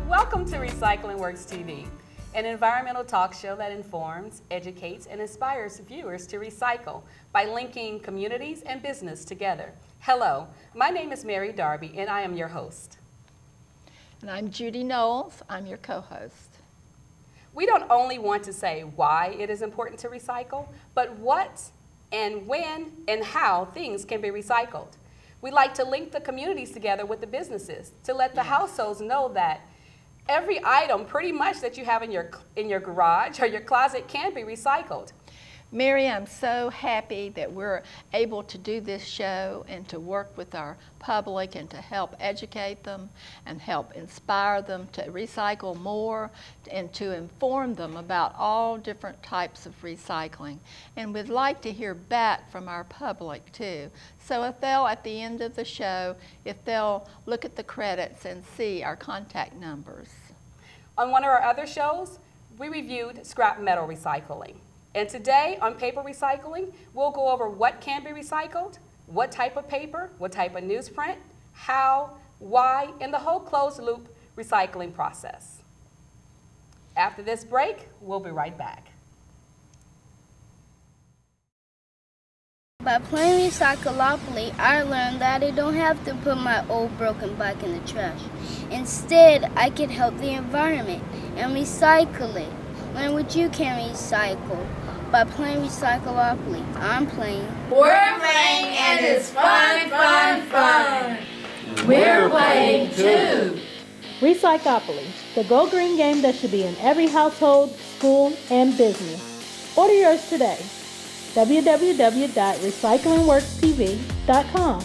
Welcome to Recycling Works TV, an environmental talk show that informs, educates, and inspires viewers to recycle by linking communities and business together. Hello, my name is Mary Darby, and I am your host. And I'm Judy Noles. I'm your co-host. We don't only want to say why it is important to recycle, but what and when and how things can be recycled. We like to link the communities together with the businesses to let the households know that every item pretty much that you have in your garage or your closet can be recycled. Mary, I'm so happy that we're able to do this show and to work with our public and to help educate them and help inspire them to recycle more and to inform them about all different types of recycling. And we'd like to hear back from our public too. So if they'll, at the end of the show, if they'll look at the credits and see our contact numbers. On one of our other shows, we reviewed scrap metal recycling. And today on paper recycling, we'll go over what can be recycled, what type of paper, what type of newsprint, how, why, and the whole closed loop recycling process. After this break, we'll be right back. By playing Recyclopoly, I learned that I don't have to put my old broken bike in the trash. Instead, I can help the environment and recycle it. Learn what you can recycle. By playing Recyclopoly, I'm playing. We're playing and it's fun, fun, fun. We're playing too. Recyclopoly, the Go Green game that should be in every household, school, and business. Order yours today. www.recyclingworkstv.com.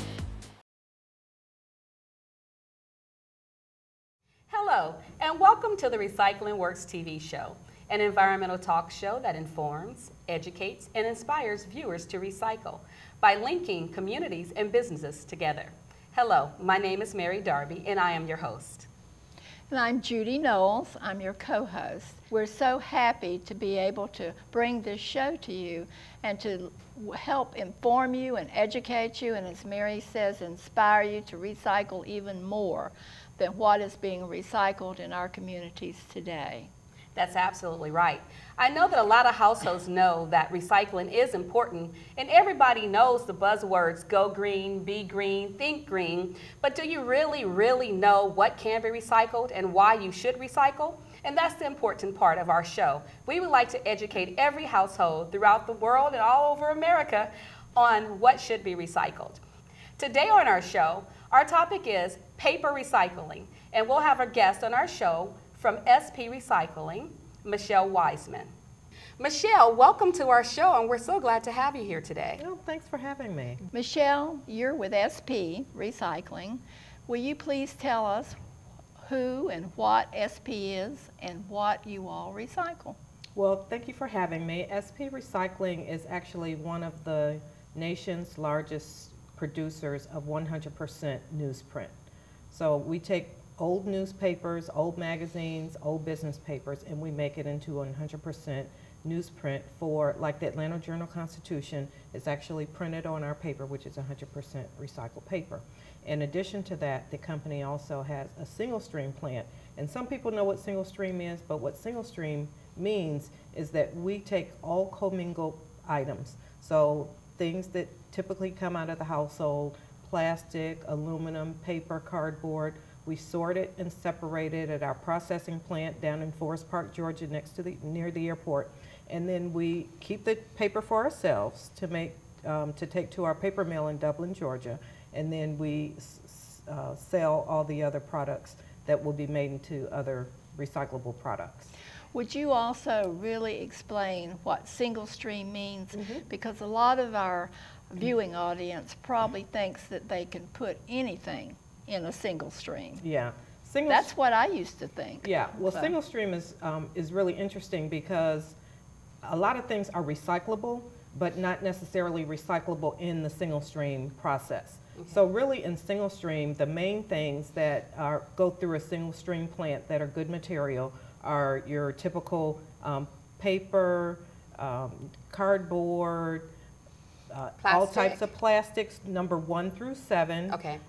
Hello, and welcome to the Recycling Works TV show, an environmental talk show that informs, educates, and inspires viewers to recycle by linking communities and businesses together. Hello, my name is Mary Darby, and I am your host. And I'm Judy Noles. I'm your co-host. We're so happy to be able to bring this show to you and to help inform you and educate you, and as Mary says, inspire you to recycle even more than what is being recycled in our communities today. That's absolutely right. I know that a lot of households know that recycling is important, and everybody knows the buzzwords go green, be green, think green, but do you really know what can be recycled and why you should recycle? And that's the important part of our show. We would like to educate every household throughout the world and all over America on what should be recycled. Today on our show, our topic is paper recycling, and we'll have a guest on our show from SP Recycling, Michelle Wiseman. Michelle, welcome to our show, and we're so glad to have you here today. Oh, thanks for having me. Michelle, you're with SP Recycling. Will you please tell us who and what SP is and what you all recycle? Well, thank you for having me. SP Recycling is actually one of the nation's largest producers of 100% newsprint. So we take old newspapers, old magazines, old business papers, and we make it into 100% newsprint for, like the Atlanta Journal-Constitution is actually printed on our paper, which is 100% recycled paper. In addition to that, the company also has a single stream plant. And some people know what single stream is, but what single stream means is that we take all commingled items. So things that typically come out of the household, plastic, aluminum, paper, cardboard, we sort it and separate it at our processing plant down in Forest Park, Georgia, near the airport. And then we keep the paper for ourselves to make, to take to our paper mill in Dublin, Georgia. And then we sell all the other products that will be made into other recyclable products. Would you also really explain what single stream means? Because a lot of our viewing audience probably thinks that they can put anything in a single stream. Yeah. That's what I used to think. Yeah, well, so single stream is really interesting because a lot of things are recyclable, but not necessarily recyclable in the single stream process. So really in single stream, the main things that go through a single stream plant that are good material are your typical paper, cardboard, all types of plastics, number 1 through 7. Okay.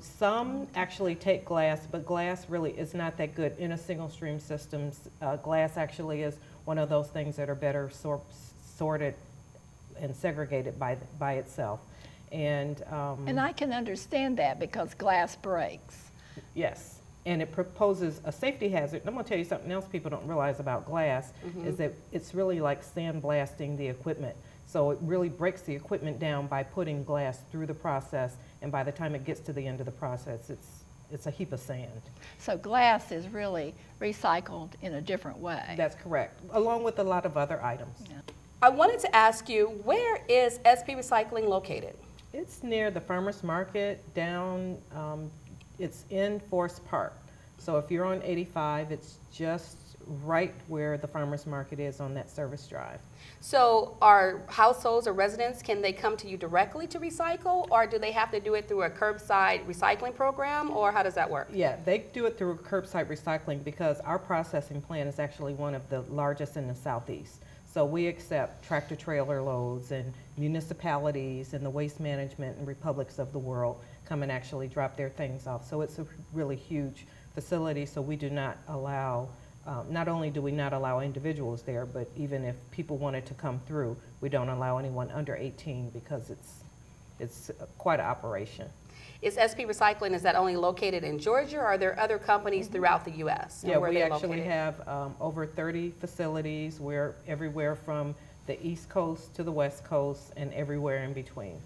Some actually take glass, but glass really is not that good in a single stream system. Glass actually is one of those things that are better sorted and segregated by itself. And I can understand that because glass breaks. Yes. And it proposes a safety hazard. I'm going to tell you something else people don't realize about glass is that it's really like sandblasting the equipment. So it really breaks the equipment down by putting glass through the process, and by the time it gets to the end of the process, it's a heap of sand. So glass is really recycled in a different way. That's correct, along with a lot of other items. Yeah. I wanted to ask you, where is SP Recycling located? It's near the farmers market down, it's in Forest Park. So if you're on 85, it's just right where the farmers market is on that service drive. So are households or residents, can they come to you directly to recycle, or do they have to do it through a curbside recycling program, or how does that work? Yeah, they do it through curbside recycling because our processing plant is actually one of the largest in the Southeast. So we accept tractor trailer loads, and municipalities and the waste management and republics of the world come and actually drop their things off. So it's a really huge facility, so we do not allow, not only do we not allow individuals there, but even if people wanted to come through, we don't allow anyone under 18 because it's quite an operation. Is SP Recycling, is that only located in Georgia, or are there other companies throughout the U.S.? Yeah, we actually have over 30 facilities. We're everywhere from the East Coast to the West Coast and everywhere in between.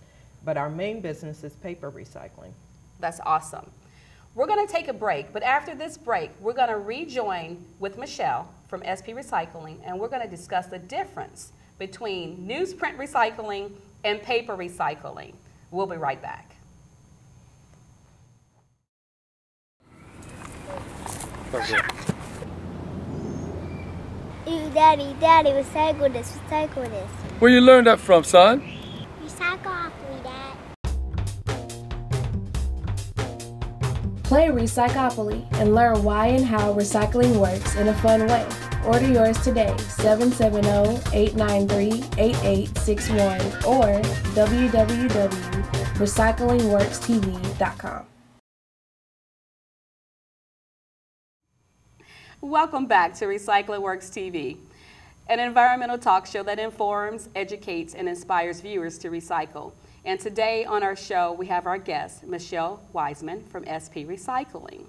But our main business is paper recycling. That's awesome. We're going to take a break, but after this break, we're going to rejoin with Michelle from SP Recycling, and we're going to discuss the difference between newsprint recycling and paper recycling. We'll be right back. Ew, Daddy, recycle this, recycle this. Where you learned that from, son? Recycleopoly, Dad. Play Recycleopoly and learn why and how recycling works in a fun way. Order yours today, 770-893-8861 or www.recyclingworkstv.com. Welcome back to Recycling Works TV, an environmental talk show that informs, educates, and inspires viewers to recycle. And today on our show, we have our guest, Michelle Wiseman from SP Recycling.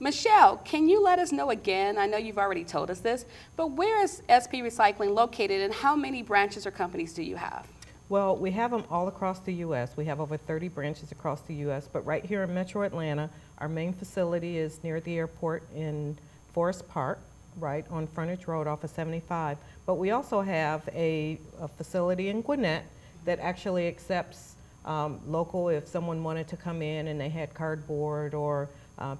Michelle, can you let us know again, I know you've already told us this, but where is SP Recycling located and how many branches or companies do you have? Well, we have them all across the U.S. We have over 30 branches across the U.S., but right here in Metro Atlanta, our main facility is near the airport in Forest Park, right on Frontage Road off of 75. But we also have a facility in Gwinnett that actually accepts local. If someone wanted to come in and they had cardboard or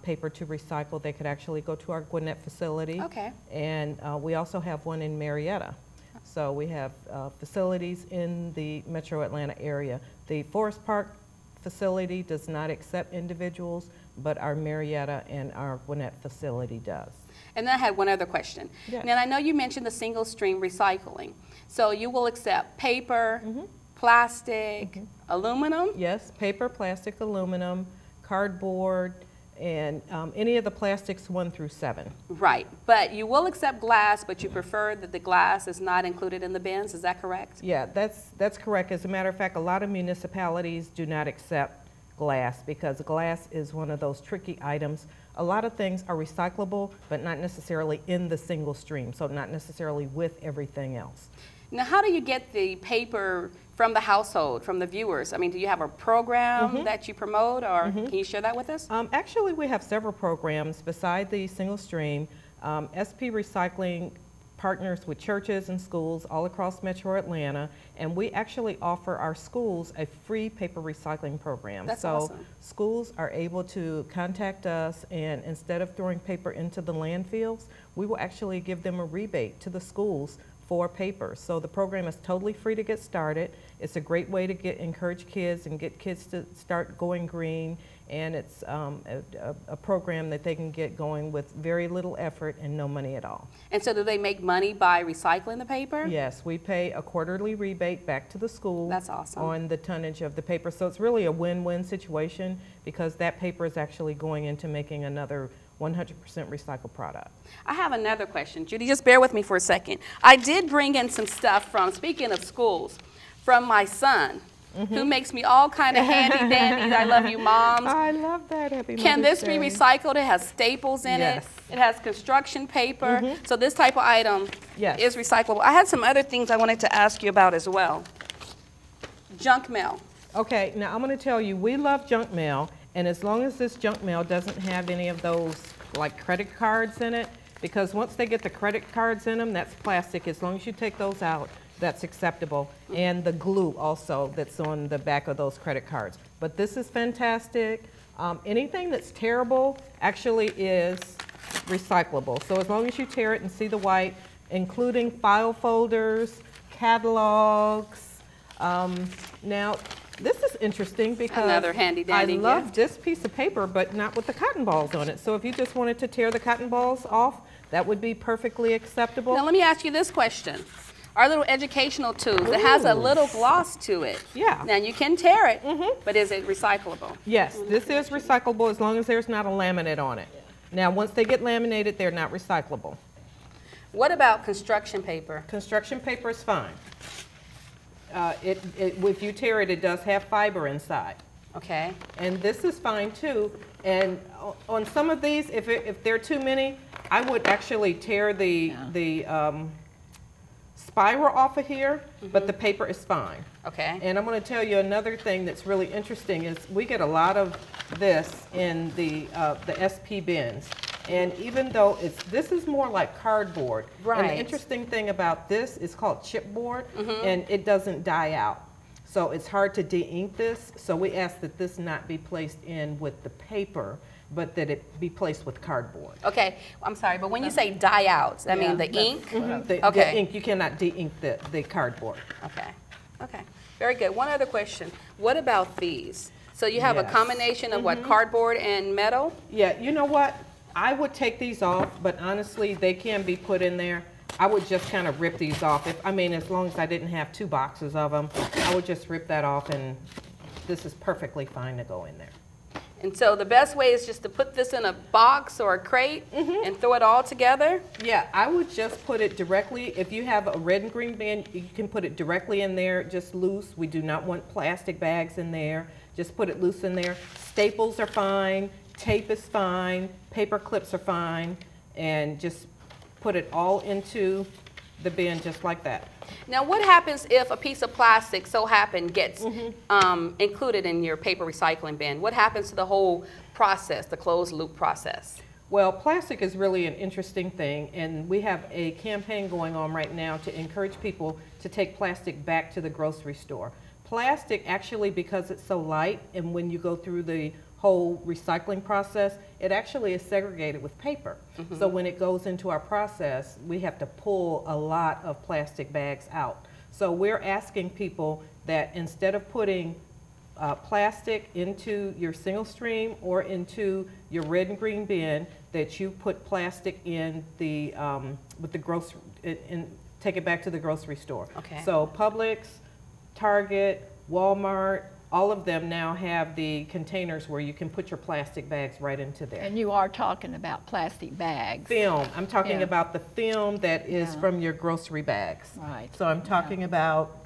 paper to recycle, they could actually go to our Gwinnett facility. Okay. And we also have one in Marietta. So we have facilities in the Metro Atlanta area. The Forest Park facility does not accept individuals, but our Marietta and our Gwinnett facility does. And then I had one other question. Yes. Now I know you mentioned the single stream recycling. So you will accept paper, plastic, aluminum? Yes, paper, plastic, aluminum, cardboard, and any of the plastics 1 through 7. Right, but you will accept glass, but you prefer that the glass is not included in the bins, is that correct? Yeah, that's correct. As a matter of fact, a lot of municipalities do not accept glass because glass is one of those tricky items. A lot of things are recyclable, but not necessarily in the single stream, so not necessarily with everything else. Now, how do you get the paper from the household, from the viewers? I mean, do you have a program that you promote, or can you share that with us? Actually, we have several programs beside the single stream. SP Recycling partners with churches and schools all across Metro Atlanta, and we actually offer our schools a free paper recycling program. That's so awesome. Schools are able to contact us, and instead of throwing paper into the landfills, we will actually give them a rebate to the schools for paper. So the program is totally free to get started. It's a great way to encourage kids and get kids to start going green, and it's a program that they can get going with very little effort and no money at all. And so do they make money by recycling the paper? Yes, we pay a quarterly rebate back to the school. That's awesome. On the tonnage of the paper. So it's really a win-win situation because that paper is actually going into making another 100% recycled product. I have another question. Judy, just bear with me for a second. I did bring in some stuff from, speaking of schools, from my son, who makes me all kind of handy dandies. I love you, moms. I love that. Happy Can Mother's this be Day. recycled? It has staples in Yes. it. It has construction paper. So this type of item Yes. is recyclable. I had some other things I wanted to ask you about as well. Junk mail. Okay, now I'm going to tell you, we love junk mail, and as long as this junk mail doesn't have any of those like credit cards in it, because once they get the credit cards in them, that's plastic. As long as you take those out, that's acceptable. And the glue also that's on the back of those credit cards. But this is fantastic. Anything that's tearable actually is recyclable. So as long as you tear it and see the white, including file folders, catalogs. Now, this is interesting because Another handy dandy I love gift. this piece of paper, but not with the cotton balls on it. So if you just wanted to tear the cotton balls off, that would be perfectly acceptable. Now let me ask you this question. Our little educational tools, it has a little gloss to it. Yeah. Now you can tear it, but is it recyclable? Yes, this is recyclable as long as there's not a laminate on it. Now, once they get laminated, they're not recyclable. What about construction paper? Construction paper is fine. If you tear it, it does have fiber inside. Okay. And this is fine too. And on some of these, if there are too many, I would actually tear the spiral off of here, but the paper is fine. Okay. And I'm going to tell you another thing that's really interesting is we get a lot of this in the SP bins. And even though this is more like cardboard. Right. And the interesting thing about this is called chipboard, and it doesn't die out. So it's hard to de-ink this. So we ask that this not be placed in with the paper, but that it be placed with cardboard. Okay, I'm sorry, but when you say die out, I mean the ink? The Okay. ink, you cannot de-ink the cardboard. Okay, okay. Very good. One other question. What about these? So you have a Yes. combination of what, cardboard and metal? Yeah, you know what? I would take these off, but honestly, they can be put in there. I would just kind of rip these off. As long as I didn't have 2 boxes of them, I would just rip that off, and this is perfectly fine to go in there. And so the best way is just to put this in a box or a crate and throw it all together? Yeah, I would just put it directly, if you have a red and green bin, you can put it directly in there, just loose. We do not want plastic bags in there. Just put it loose in there. Staples are fine, tape is fine, paper clips are fine, and just put it all into the bin just like that. Now what happens if a piece of plastic so happen gets included in your paper recycling bin? What happens to the whole process, the closed loop process? Well, plastic is really an interesting thing, and we have a campaign going on right now to encourage people to take plastic back to the grocery store. Plastic actually, because it's so light, and when you go through the whole recycling process, it actually is segregated with paper. So when it goes into our process, we have to pull a lot of plastic bags out. So we're asking people that instead of putting plastic into your single stream or into your red and green bin, that you put plastic in the with the grocery and take it back to the grocery store. Okay. So Publix, Target, Walmart, all of them now have the containers where you can put your plastic bags right into there. And you are talking about plastic bags. Film. I'm talking Yeah. about the film that is Yeah. from your grocery bags. Right. So I'm talking about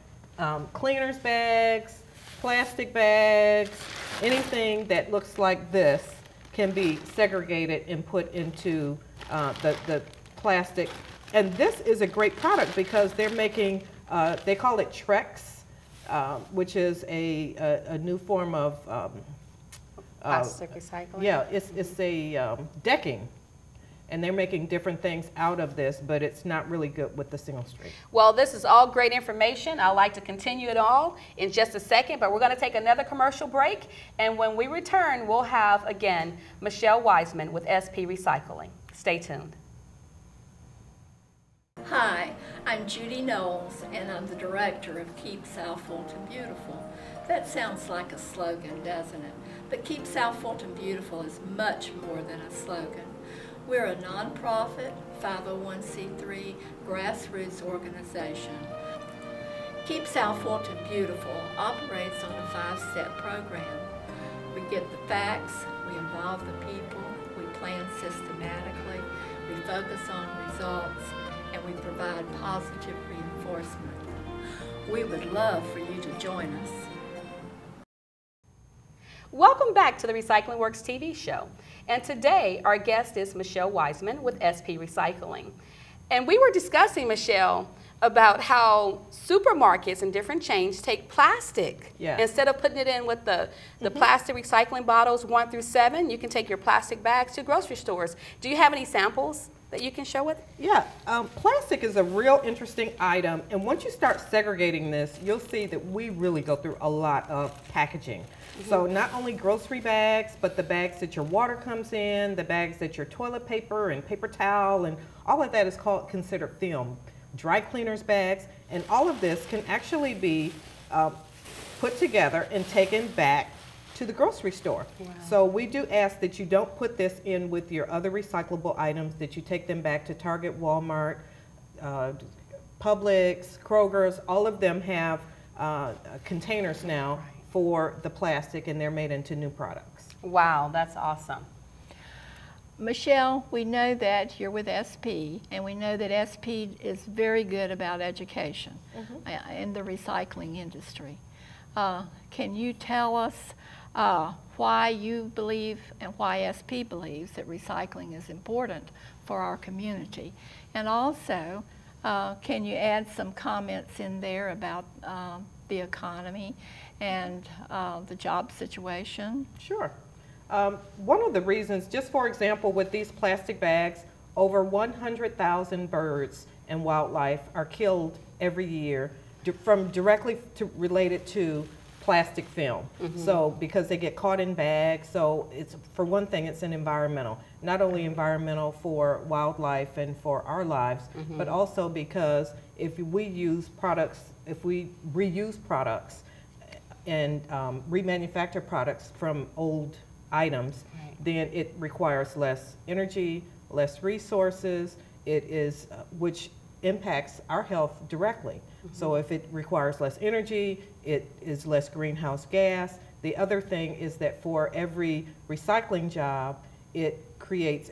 cleaners bags, plastic bags, anything that looks like this can be segregated and put into the plastic. And this is a great product because they're making, they call it Trex, which is a new form of Plastic recycling? yeah, it's a decking, and they're making different things out of this, but it's not really good with the single stream. Well, this is all great information. I'd like to continue it all in just a second, but we're going to take another commercial break, and when we return, we'll have, again, Michelle Wiseman with SP Recycling. Stay tuned. Hi, I'm Judy Noles, and I'm the director of Keep South Fulton Beautiful. That sounds like a slogan, doesn't it? But Keep South Fulton Beautiful is much more than a slogan. We're a nonprofit, 501c3 grassroots organization. Keep South Fulton Beautiful operates on a 5-step program. We get the facts, we involve the people, we plan systematically, we focus on results, and we provide positive reinforcement. We would love for you to join us. Welcome back to the Recycling Works TV show. And today our guest is Michelle Wiseman with SP Recycling. And we were discussing, Michelle, about how supermarkets and different chains take plastic. Yeah. Instead of putting it in with the plastic recycling bottles 1 through 7, you can take your plastic bags to grocery stores. Do you have any samples that you can show with? Yeah, plastic is a real interesting item, and once you start segregating this, you'll see that we really go through a lot of packaging. So not only grocery bags, but the bags that your water comes in, the bags that your toilet paper and paper towel, and all of that is considered film. Dry cleaners bags, and all of this can actually be put together and taken back to the grocery store. Wow. So we do ask that you don't put this in with your other recyclable items, that you take them back to Target, Walmart, Publix, Kroger's. All of them have containers now for the plastic, and they're made into new products. Wow, that's awesome. Michelle, we know that you're with SP, and we know that SP is very good about education in the recycling industry. Can you tell us why you believe and why SP believes that recycling is important for our community? And also, can you add some comments in there about the economy and the job situation? Sure. One of the reasons, just for example, with these plastic bags, over 100,000 birds and wildlife are killed every year from directly related to plastic film. So because they get caught in bags, so it's, for one thing, it's an environmental, not only environmental for wildlife and for our lives, but also because if we use products, if we reuse products and remanufacture products from old items, then it requires less energy, less resources. It is, which impacts our health directly. So if it requires less energy, it is less greenhouse gas. The other thing is that for every recycling job, it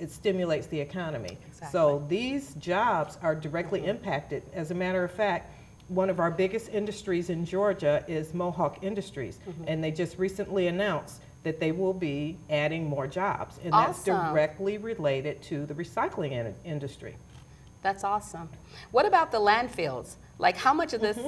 stimulates the economy. Exactly. So these jobs are directly impacted. As a matter of fact, one of our biggest industries in Georgia is Mohawk Industries, and they just recently announced that they will be adding more jobs, and that's directly related to the recycling industry. That's awesome. What about the landfills? Like, how much of this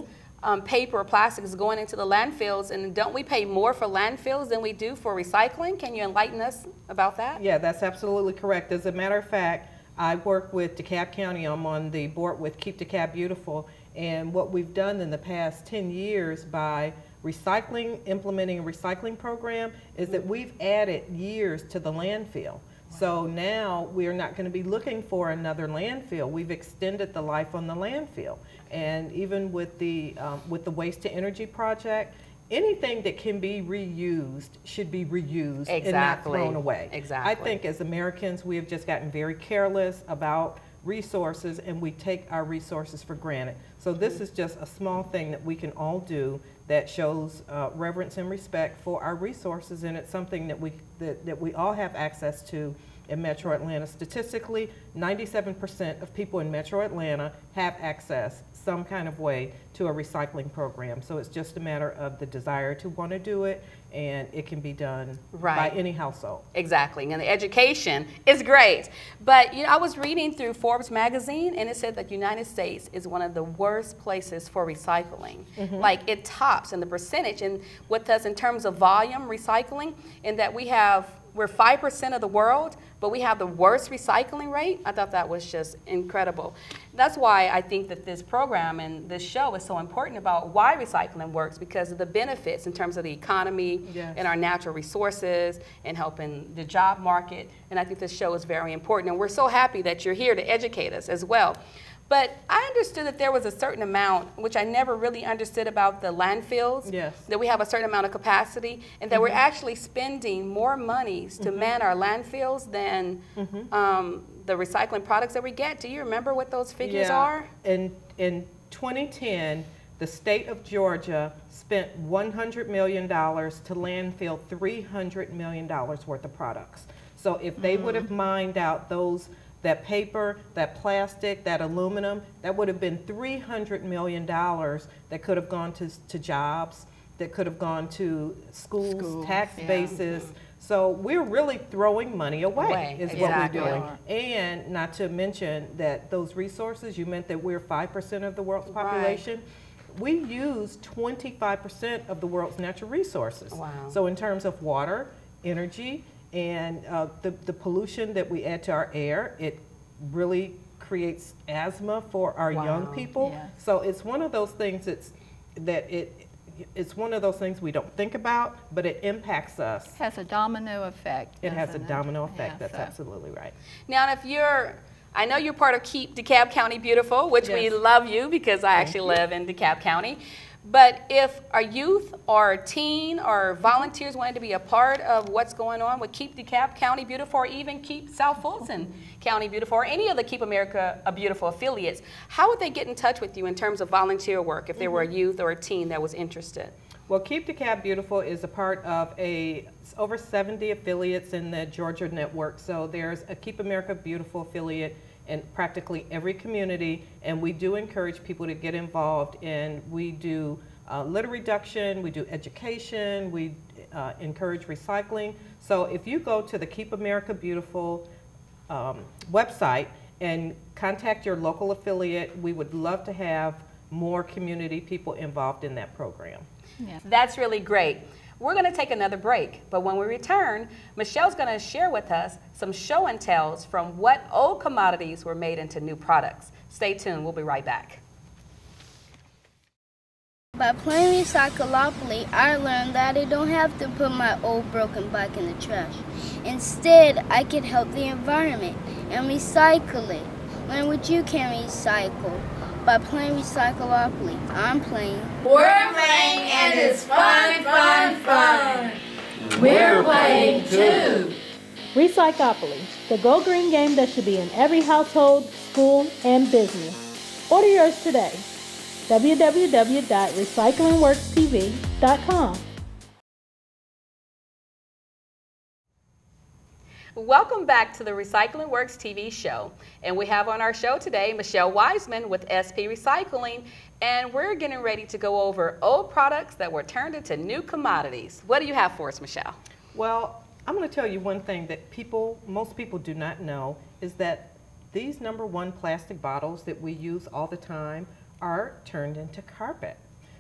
paper or plastic is going into the landfills, and don't we pay more for landfills than we do for recycling? Can you enlighten us about that? Yeah, that's absolutely correct. As a matter of fact, I work with DeKalb County. I'm on the board with Keep DeKalb Beautiful, and what we've done in the past 10 years by implementing a recycling program is that we've added years to the landfill. So now we're not going to be looking for another landfill. We've extended the life on the landfill. And even with the waste to energy project, anything that can be reused should be reused and not thrown away. Exactly. I think as Americans, we have just gotten very careless about resources, and we take our resources for granted. So this is just a small thing that we can all do that shows reverence and respect for our resources, and it's something that we all have access to in Metro Atlanta. Statistically, 97% of people in Metro Atlanta have access some kind of way to a recycling program. So it's just a matter of the desire to want to do it, and it can be done by any household. Exactly, and the education is great. But you know, I was reading through Forbes magazine, and it said that the United States is one of the worst places for recycling. Like, it tops in the percentage, and what does in terms of volume recycling, in that we're 5% of the world, but we have the worst recycling rate. I thought that was just incredible. That's why I think that this program and this show is so important about why recycling works, because of the benefits in terms of the economy and our natural resources and helping the job market. And I think this show is very important. And we're so happy that you're here to educate us as well. But I understood that there was a certain amount, which I never really understood about the landfills, Yes. that we have a certain amount of capacity, and that we're actually spending more monies to man our landfills than the recycling products that we get. Do you remember what those figures are? In 2010, the state of Georgia spent $100 million to landfill $300 million worth of products. So if they would have mined out that paper, that plastic, that aluminum, that would have been $300 million that could have gone to jobs, that could have gone to schools, tax bases. So we're really throwing money away is what we're doing. And not to mention that those resources, you meant that we're 5% of the world's population. We use 25% of the world's natural resources. So in terms of water, energy, and the pollution that we add to our air, it really creates asthma for our young people. So it's one of those things it's one of those things we don't think about, but it impacts us. It has a domino effect. It has a domino effect. That's absolutely right. Now, if I know you're part of Keep DeKalb County Beautiful, which we love you because I actually live in DeKalb County. But if our youth or teen or volunteers wanted to be a part of what's going on with Keep DeKalb County Beautiful, or even Keep South Fulton County Beautiful, or any of the Keep America Beautiful affiliates, how would they get in touch with you in terms of volunteer work if they were a youth or a teen that was interested? Well, Keep DeKalb Beautiful is a part of over 70 affiliates in the Georgia network. So there's a Keep America Beautiful affiliate in practically every community, and we do encourage people to get involved. And we do litter reduction, we do education, we encourage recycling. So if you go to the Keep America Beautiful website and contact your local affiliate, we would love to have more community people involved in that program. That's really great. We're going to take another break, but when we return, Michelle's going to share with us some show and tells from what old commodities were made into new products. Stay tuned, we'll be right back. By playing Recyclopoly, I learned that I don't have to put my old broken bike in the trash. Instead, I can help the environment and recycle it. Learn what you can recycle. By playing Recyclopoly, I'm playing. We're playing and it's fun, fun, fun. We're playing too. Recyclopoly, the Go Green game that should be in every household, school, and business. Order yours today. www.recyclingworkstv.com. Welcome back to the Recycling Works TV show. And we have on our show today Michelle Wiseman with SP Recycling, and we're getting ready to go over old products that were turned into new commodities. What do you have for us, Michelle? Well, I'm going to tell you one thing that most people do not know is that these #1 plastic bottles that we use all the time are turned into carpet.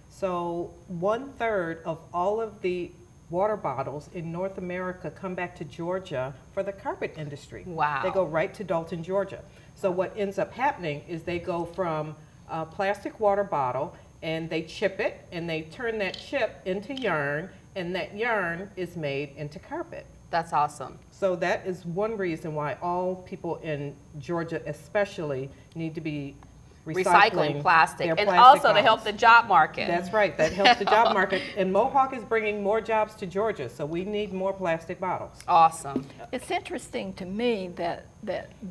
So 1/3 of all of the water bottles in North America come back to Georgia for the carpet industry. Wow. They go right to Dalton, Georgia. So what ends up happening is they go from a plastic water bottle and they chip it and they turn that chip into yarn, and that yarn is made into carpet. That's awesome. So that is one reason why all people in Georgia especially need to be recycling plastic, and plastic also bottles. to help the job market. That's right, that helps the job market. And Mohawk is bringing more jobs to Georgia, so we need more plastic bottles. Awesome. It's interesting to me that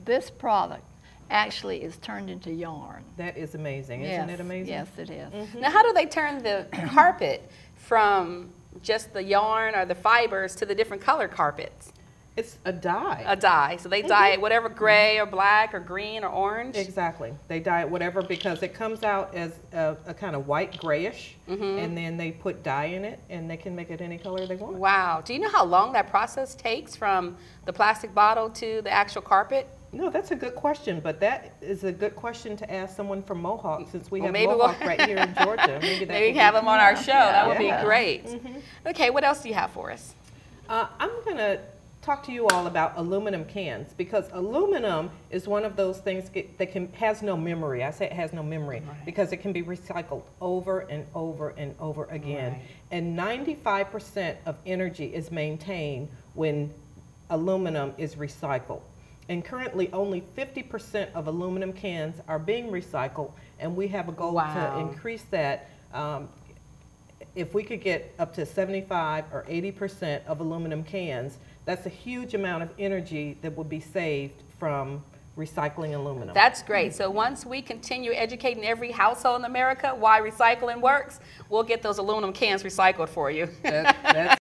this product actually is turned into yarn. That is amazing, isn't it amazing? Yes, it is. Now, how do they turn the carpet from just the yarn or the fibers to the different color carpets? It's a dye. A dye. So they dye it whatever gray or black or green or orange? Exactly. They dye it whatever because it comes out as a kind of white grayish, and then they put dye in it and they can make it any color they want. Wow. Do you know how long that process takes from the plastic bottle to the actual carpet? No, that's a good question, but that is a good question to ask someone from Mohawk, since we have Mohawk right here in Georgia. Maybe have them on our show. That would be great. Okay, what else do you have for us? I'm going to talk to you all about aluminum cans, because aluminum is one of those things that has no memory. I say it has no memory because it can be recycled over and over and over again. And 95% of energy is maintained when aluminum is recycled. And currently only 50% of aluminum cans are being recycled, and we have a goal to increase that. If we could get up to 75 or 80% of aluminum cans, that's a huge amount of energy that would be saved from recycling aluminum. That's great. So once we continue educating every household in America why recycling works, we'll get those aluminum cans recycled for you. That's